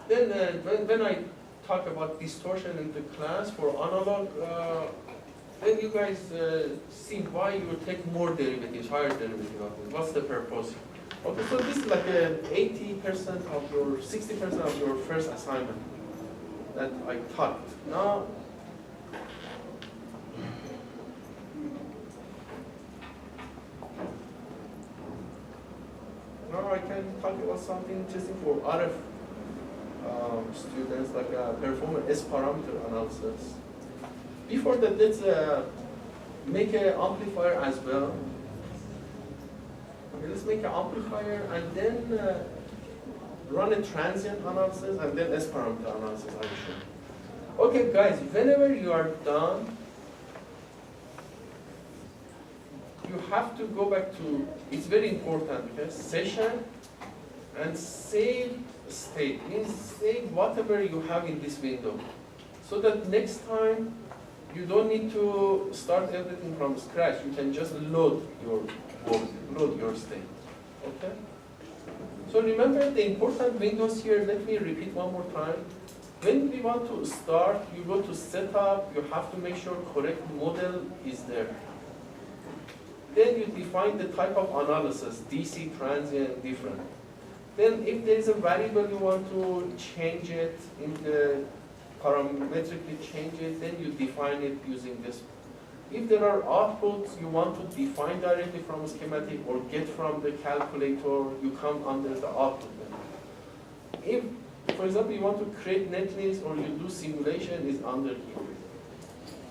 Then when I talk about distortion in the class for analog, then you guys see why you will take more derivatives, higher derivative of it. What's the purpose? Okay, so this is like 80% of your, 60% of your first assignment that I taught. Now I can talk about something interesting for RF students, like perform S parameter analysis. Before that, let's make an amplifier as well. Okay, let's make an amplifier and then run a transient analysis and then S parameter analysis, I'm sure. Okay, guys, whenever you are done, you have to go back to, it's very important, okay, session and save state, means save whatever you have in this window. So that next time you don't need to start everything from scratch. You can just load your work, load your state. Okay? So remember the important windows here, let me repeat one more time. When we want to start, you go to setup, you have to make sure correct model is there. Then you define the type of analysis, DC, transient, different. Then if there is a variable you want to change it, in the parametrically change it, then you define it using this. If there are outputs you want to define directly from a schematic or get from the calculator, you come under the output menu. If, for example, you want to create netlist or you do simulation, is under here.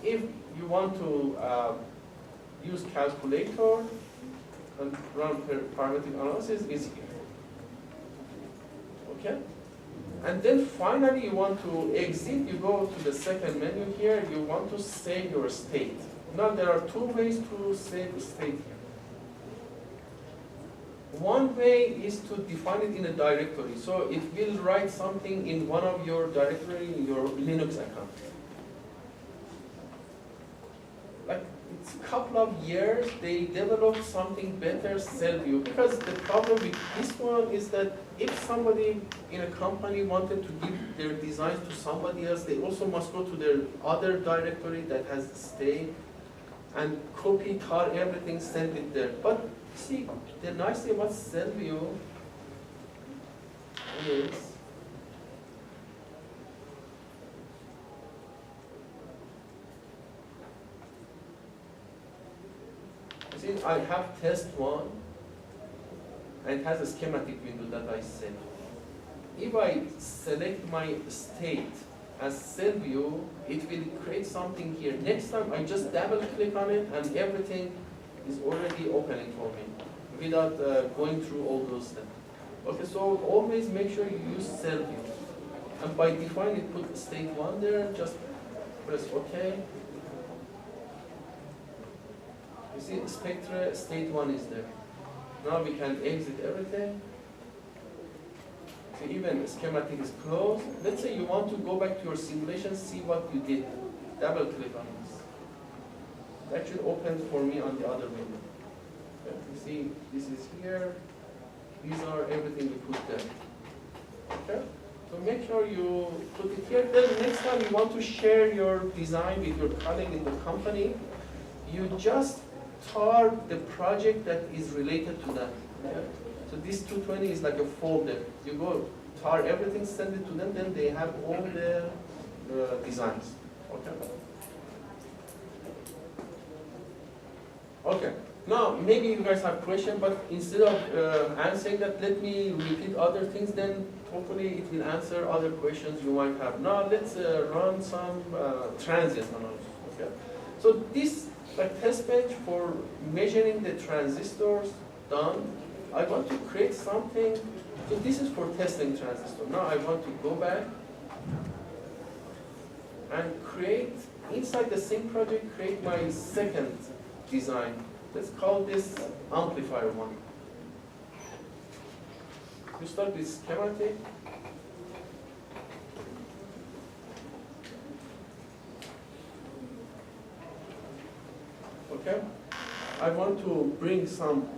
If you want to use calculator and run parametric analysis, is here. Okay? And then finally you want to exit, you go to the second menu here, you want to save your state. Now there are two ways to save state here. One way is to define it in a directory. So it will write something in one of your directory in your Linux account. Like it's a couple of years, they developed something better, SellView. Because the problem with this one is that if somebody in a company wanted to give their designs to somebody else, they also must go to their other directory that has state and copy, tar everything, send it there. But see, the nice thing about SellView is see, I have test one, and it has a schematic window that I set. If I select my state as SellView, it will create something here. Next time I just double click on it and everything is already opening for me without going through all those steps. Okay, so always make sure you use SellView. And by default, it put state 1 there, just press OK. You see, Spectra, state 1 is there. Now we can exit everything. So even schematic is closed. Let's say you want to go back to your simulation, see what you did. Double click on this. That should open for me on the other window. Okay. You see, this is here. These are everything we put there. Okay? So make sure you put it here. Then next time you want to share your design with your colleague in the company, you just tar the project that is related to that. Okay? So this 220 is like a folder. You go tar everything, send it to them, then they have all the designs. Okay? Okay. Now, maybe you guys have questions, but instead of answering that, let me repeat other things, then hopefully it will answer other questions you might have. Now, let's run some transient analysis. Okay? So this test bench for measuring the transistors done. I want to create something. So this is for testing transistor. Now I want to go back and create, inside the same project, create my second design. Let's call this amplifier 1. You start with schematic. Okay. I want to bring some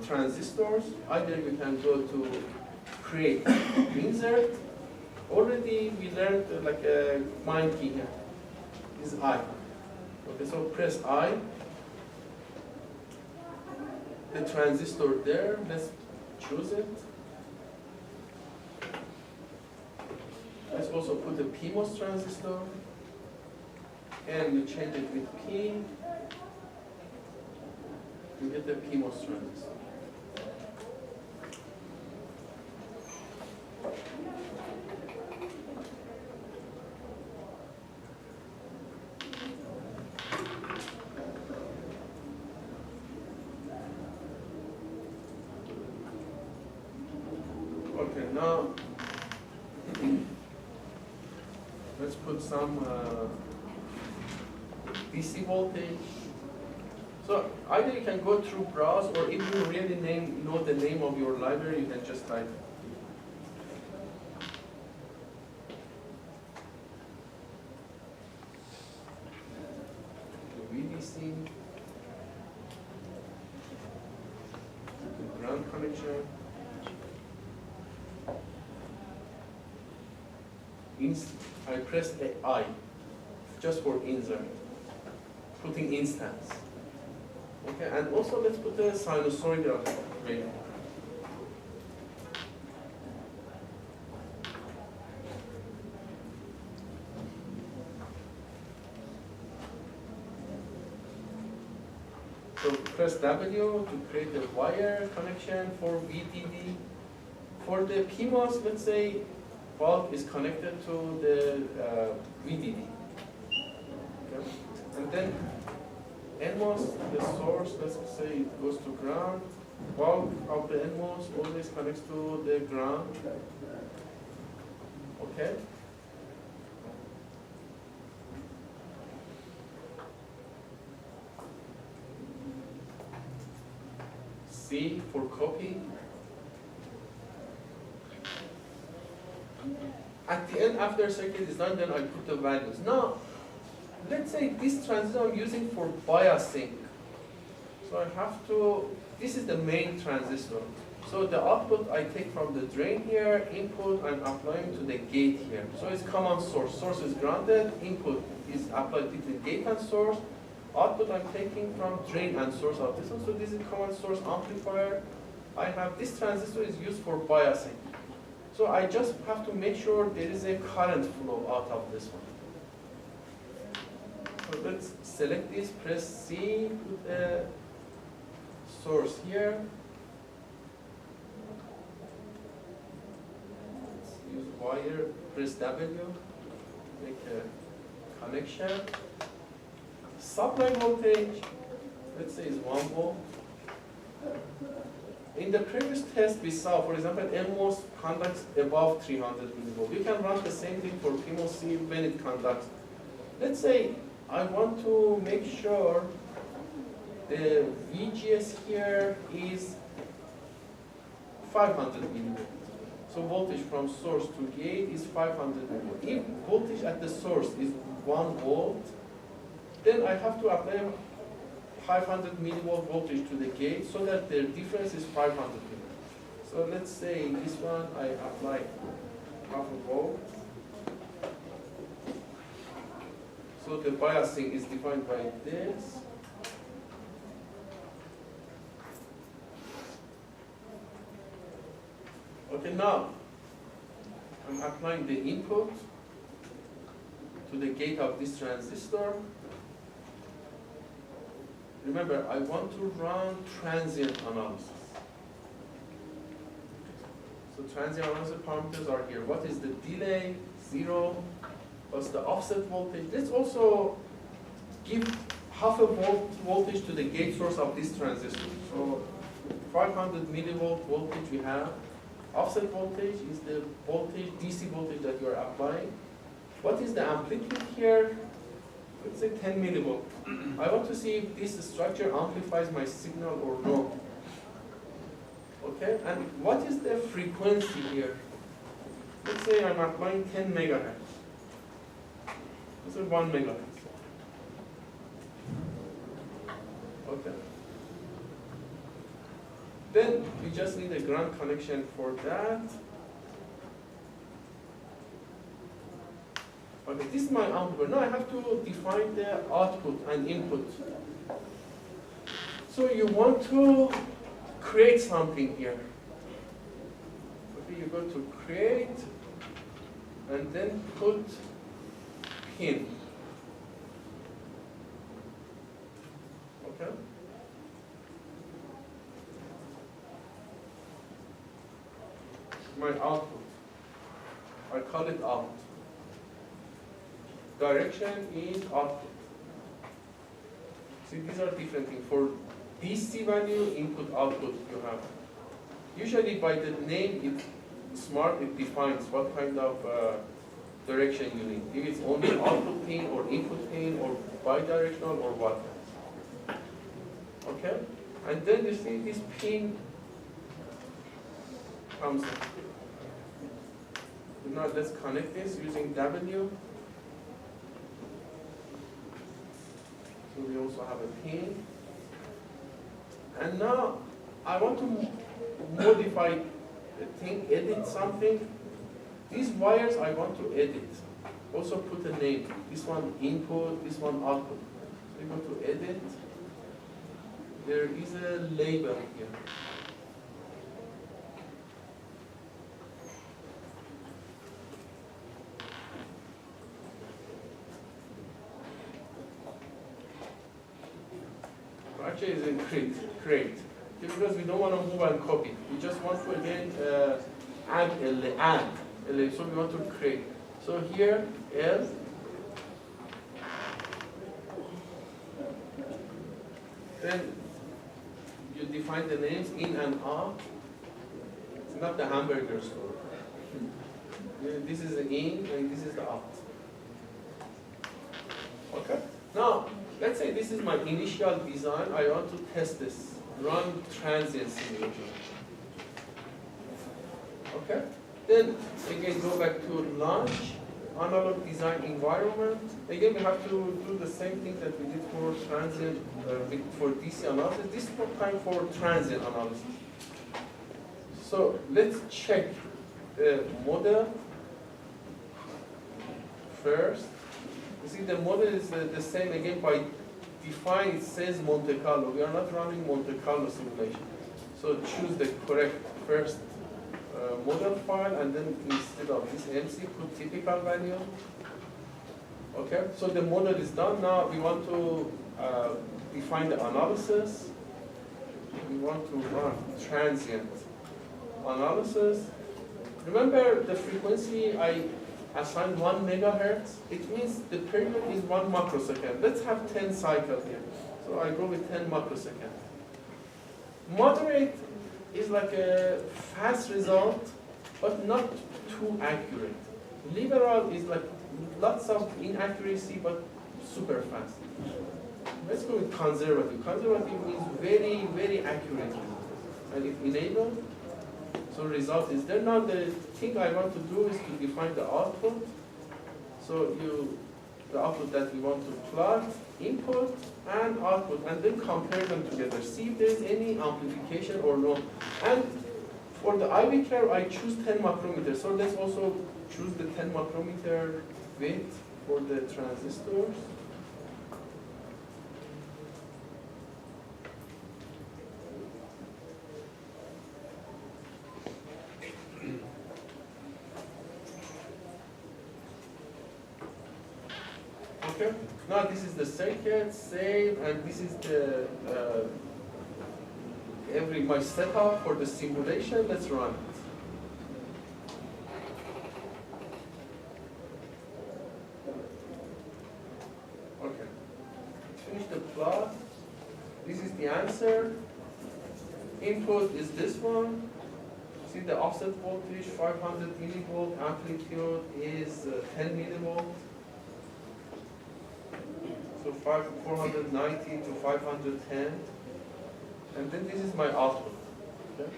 transistors. Either you can go to create, insert, Already we learned like a mind key here. This is I. Okay, so press I. The transistor there, let's choose it. Let's also put a PMOS transistor. And we change it with P. We get the PMOS transistor. Okay, now let's put some DC voltage. So either you can go through browse, or if you really know the name of your library, you can just type it. VDC, ground connection. I press a I just for insert, putting instance. Okay, and also let's put a sinusoidal wave. So press W to create a wire connection for VDD. For the PMOS, let's say bulb is connected to the VDD. Okay. And then NMOS, the source, let's say it goes to ground. Bulb of the NMOS always connects to the ground. Okay. C for copy. At the end, after circuit is done, then I put the values. Now, let's say this transistor I'm using for biasing. So I have to, this is the main transistor. So the output I take from the drain here, input I'm applying to the gate here. So it's common source. Source is grounded, input is applied between gate and source. Output I'm taking from drain and source of this one. So this is common source amplifier. I have this transistor is used for biasing. So I just have to make sure there is a current flow out of this one. So let's select this, press C, put a source here. Let's use wire, press W, make a connection. Supply voltage, let's say is 1 volt. In the previous test we saw, for example, NMOS conducts above 300 millivolts. You can run the same thing for PMOS when it conducts. Let's say I want to make sure the VGS here is 500 millivolts. So voltage from source to gate is 500 millivolts. If voltage at the source is 1 volt, then I have to apply 500 millivolt voltage to the gate so that the difference is 500 millivolts. So let's say this one I apply half a volt. So the biasing is defined by this. Okay, now I'm applying the input to the gate of this transistor. Remember, I want to run transient analysis. So transient analysis parameters are here. What is the delay? 0. What's the offset voltage? Let's also give half a volt voltage to the gate source of this transistor. So 500 millivolt voltage we have. Offset voltage is the voltage, DC voltage that you are applying. What is the amplitude here? Let's say 10 millivolt. I want to see if this structure amplifies my signal or no. Okay, and what is the frequency here? Let's say I'm applying 10 megahertz. Let's say 1 megahertz. Okay. Then we just need a ground connection for that. Okay, this is my output. Now I have to define the output and input. So you want to create something here. Okay, you go to create and then put pin. Okay? My output. I call it out. Direction is output. See, these are different things. For DC value, input, output you have. Usually by the name, it's smart, it defines what kind of direction you need. If it's only output pin or input pin or bidirectional or what. Okay? And then you see this pin comes in. Now let's connect this using W. So we also have a pin. And now I want to modify the thing, edit something. These wires I want to edit. Also put a name. This one input, this one output. So we go to edit. There is a label here. Actually, it's in create. Because we don't want to move and copy. We just want to again add. So we want to create. So here, L. Then you define the names in and out. It's not the hamburger store. This is the in and this is the out. Okay? Now, let's say this is my initial design. I want to test this. Run transient simulator. Okay? Then again go back to launch, analog design environment. Again we have to do the same thing that we did for transient, for DC analysis. This time for transient analysis. So let's check the model first. You see the model is the same again by define, it says Monte Carlo. We are not running Monte Carlo simulation. So choose the correct first model file and then instead of this MC put typical value. Okay, so the model is done. Now we want to define the analysis. We want to run transient analysis. Remember the frequency I assigned 1 megahertz, it means the period is 1 microsecond. Let's have 10 cycles here. So I go with 10 microseconds. Moderate is like a fast result, but not too accurate. Liberal is like lots of inaccuracy, but super fast. Let's go with conservative. Conservative means very, very accurate. And if enable, so result is there. Now the thing I want to do is to define the output. So the output that we want to plot, input and output, and then compare them together. See if there is any amplification or no. And for the IV curve, I choose 10 micrometers. So let's also choose the 10 micrometer width for the transistors. Okay. Now this is the circuit, save, and this is the my setup for the simulation. Let's run it. Okay. Finish the plot. This is the answer. Input is this one. See the offset voltage 500 millivolt. Amplitude is 10 millivolt. So 490 to 510, and then this is my output. Okay?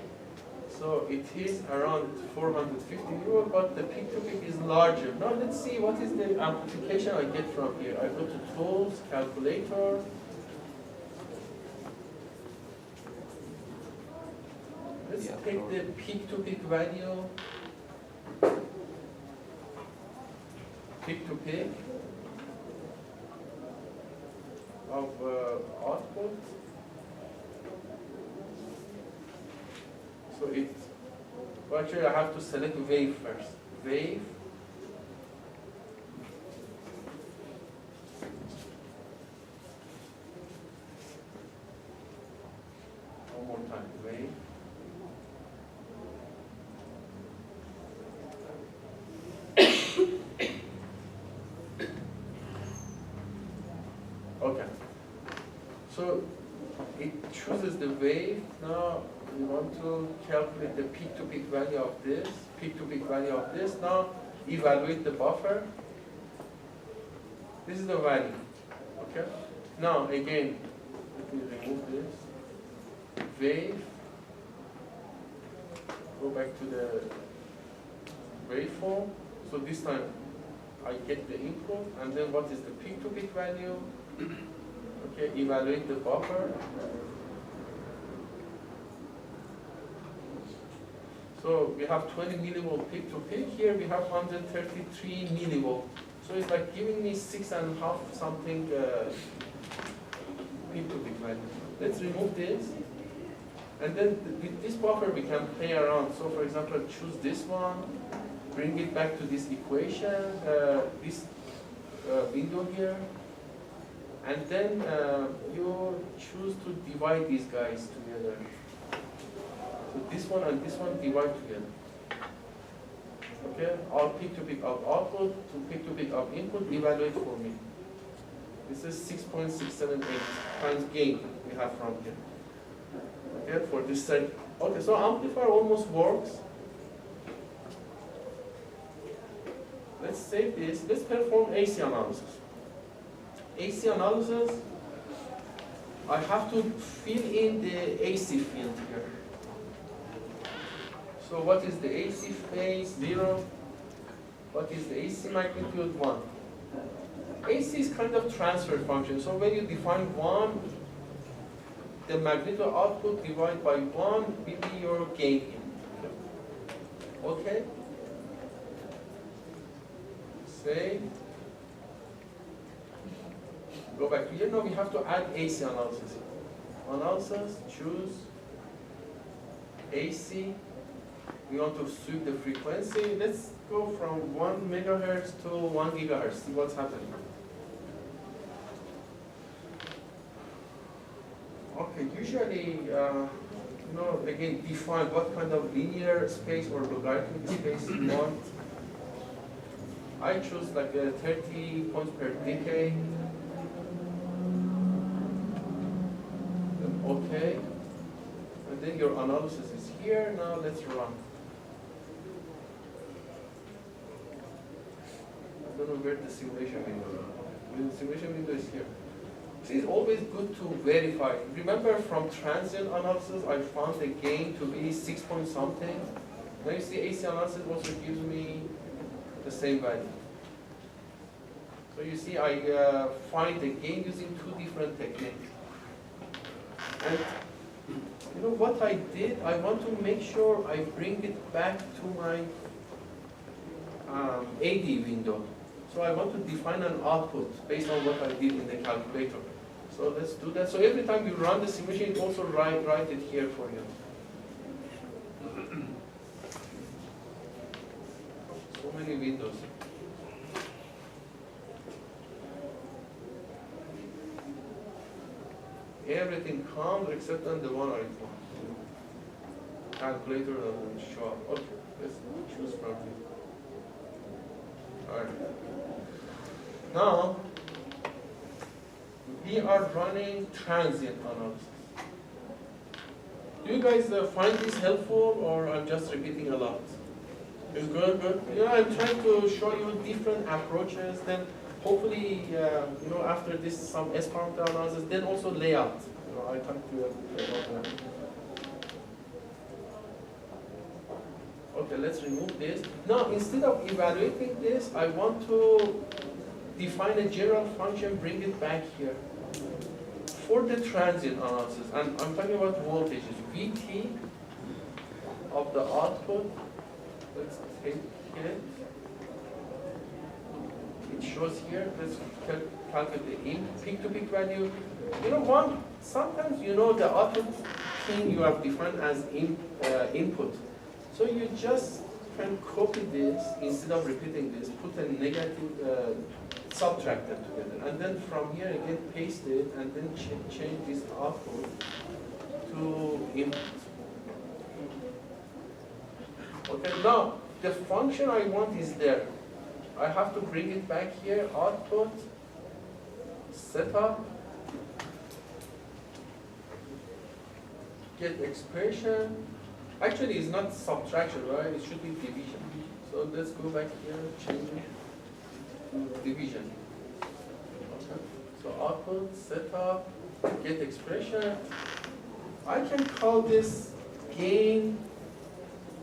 So it is around 450 millivolt, but the peak to peak is larger. Now let's see what is the amplification I get from here. I go to tools, calculator. Let's take the peak to peak value. peak to peak of output. So well, actually I have to select wave first. Wave. One more time, wave. Okay. So it chooses the wave. Now we want to calculate the peak-to-peak value of this, peak-to-peak value of this. Now evaluate the buffer. This is the value. Okay. Now again, let me remove this. Wave. Go back to the waveform. So this time I get the input, and then what is the peak-to-peak value? Okay, evaluate the buffer. So we have 20 millivolt peak to peak. Here we have 133 millivolt. So it's like giving me 6.5 something peak to peak value. Let's remove this. And then with this buffer we can play around. So for example, choose this one, bring it back to this equation, this window here. And then you choose to divide these guys together. So this one and this one divide together. Okay, all peak to peak of output to peak to peak of input, evaluate for me. This is 6.678 times gain we have from here. Okay, for this side. Okay, so amplifier almost works. Let's save this. Let's perform AC analysis. AC analysis, I have to fill in the AC field here. So what is the AC phase? 0. What is the AC magnitude? 1. AC is kind of transfer function. So when you define 1, the magnitude output divided by 1 will be your gain in. Okay? Save. Go back to here. Now we have to add AC analysis. Analysis, choose AC. We want to sweep the frequency. Let's go from 1 megahertz to 1 gigahertz. See what's happening. Okay, usually, again, define what kind of linear space or logarithmic space you want. I choose like 30 points per decade. Okay, and then your analysis is here. Now let's run. I don't know where the simulation window is. The simulation window is here. See, it's always good to verify. Remember from transient analysis, I found the gain to be 6 point something. Now you see AC analysis also gives me the same value. So you see I find the gain using 2 different techniques. And you know what I did? I want to make sure I bring it back to my AD window. So I want to define an output based on what I did in the calculator. So let's do that. So every time you run the simulation, it also write it here for you. So many windows. Everything comes except on the one I want. Calculator doesn't show up. Okay, let's choose from here. Alright. Now, we are running transient analysis. Do you guys find this helpful, or I'm just repeating a lot? It's good, good. I'm trying to show you different approaches. Then hopefully, after this, some Esperanto analysis, then also layout. I talked to you about that. Okay, let's remove this. Now, instead of evaluating this, I want to define a general function, bring it back here. For the transient analysis, and I'm talking about voltages, Vt of the output, let's take it. shows here. Let's calculate the peak-to-peak value. Sometimes the output pin you have defined as input. So you just can copy this instead of repeating this, put a negative, subtract them together. And then from here again, paste it, and then change this output to input. Okay, now the function I want is there. I have to bring it back here, output, setup, get expression. Actually, it's not subtraction, right? It should be division. So let's go back here, change it to division. Okay. So output, setup, get expression. I can call this gain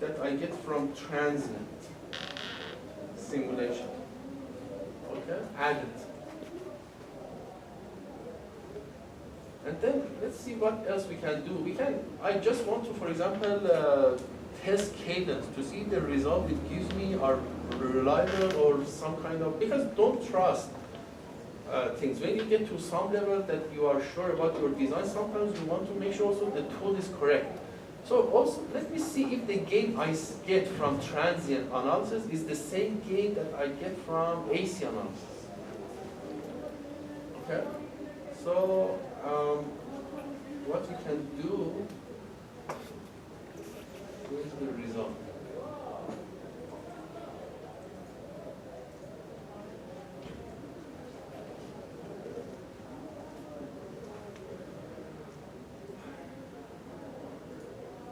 that I get from transient simulation. Okay, add it. And then let's see what else we can do. I just want to, for example, test cadence to see the result it gives me are reliable or some kind of, because don't trust things. When you get to some level that you are sure about your design, sometimes you want to make sure also the tool is correct. So also, let me see if the gain I get from transient analysis is the same gain that I get from AC analysis. Okay? So, what we can do, here's the result.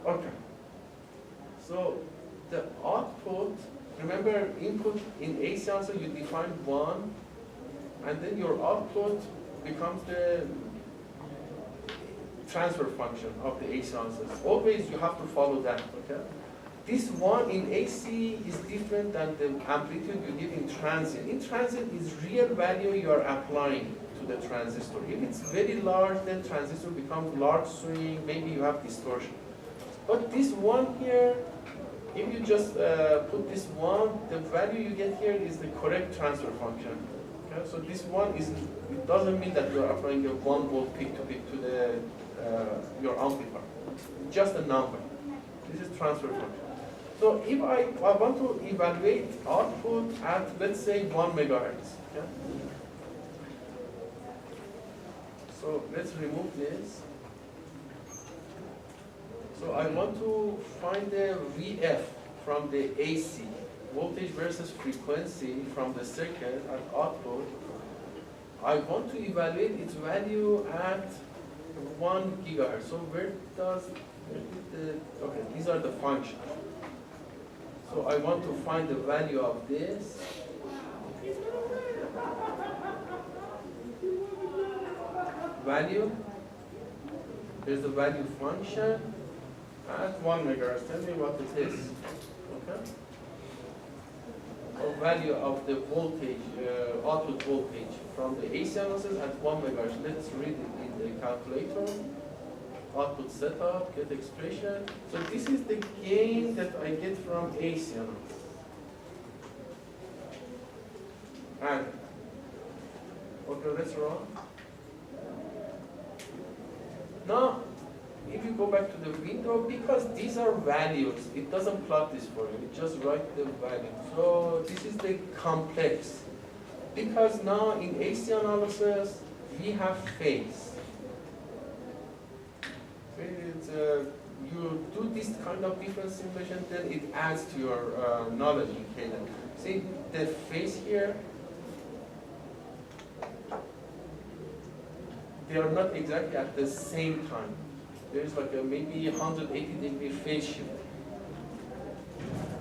Okay. So the output, remember input in AC answer you define 1, and then your output becomes the transfer function of the AC answers. Always you have to follow that, okay? This 1 in AC is different than the amplitude you give in transient. In transient is real value you are applying to the transistor. If it's very large, then transistor becomes large swing, maybe you have distortion. But this 1 here, if you just put this 1, the value you get here is the correct transfer function. Okay? So this 1 is, it doesn't mean that you are applying a 1 volt peak to peak to the your amplifier. Just a number. This is transfer function. So if I want to evaluate output at, let's say, 1 megahertz. Okay? So let's remove this. So I want to find the VF from the AC, voltage versus frequency from the circuit at output. I want to evaluate its value at 1 gigahertz. So where okay, these are the functions. So I want to find the value of this. Value. Here's the value function. At 1 megahertz, tell me what it is. Okay? Or value of the voltage, output voltage from the AC analysis at 1 megahertz. Let's read it in the calculator. Output setup, get expression. So this is the gain that I get from AC analysis. And, okay, let's run. Now, if you go back to the window, because these are values, it doesn't plot this for you, it just write the value. So this is the complex. Because now in AC analysis, we have phase. You do this kind of difference simulation, then it adds to your knowledge in Cadence. See, the phase here, they are not exactly at the same time. There's like a maybe 180-degree phase shift.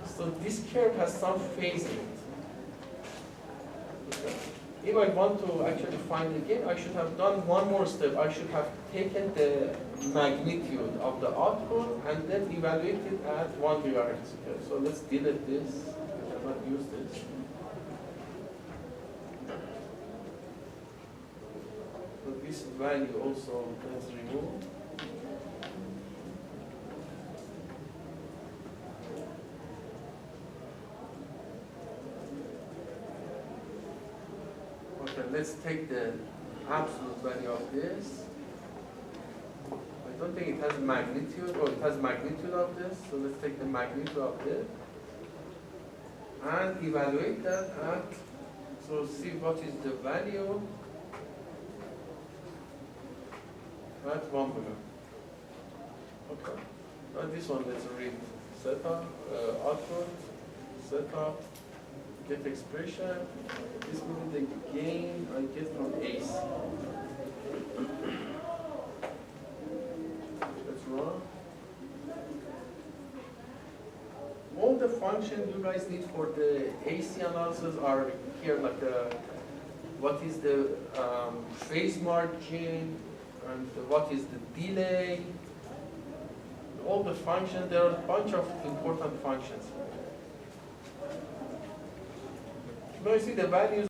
So this curve has some phase in it. Okay. If I want to actually find the gain, I should have done one more step. I should have taken the magnitude of the output and then evaluated at 1 gigahertz. Okay. So let's delete this. I cannot use this. So this value also let's remove. Okay, let's take the absolute value of this. I don't think it has magnitude, or it has magnitude of this, so let's take the magnitude of this and evaluate that at, so see what is the value at 1 million. Okay, and this one let's read setup, output, setup, get expression. This will be the gain I get from ACE. That's wrong. All the functions you guys need for the AC analysis are here, like what is the phase margin and what is the delay. All the functions, there are a bunch of important functions. Now you see the values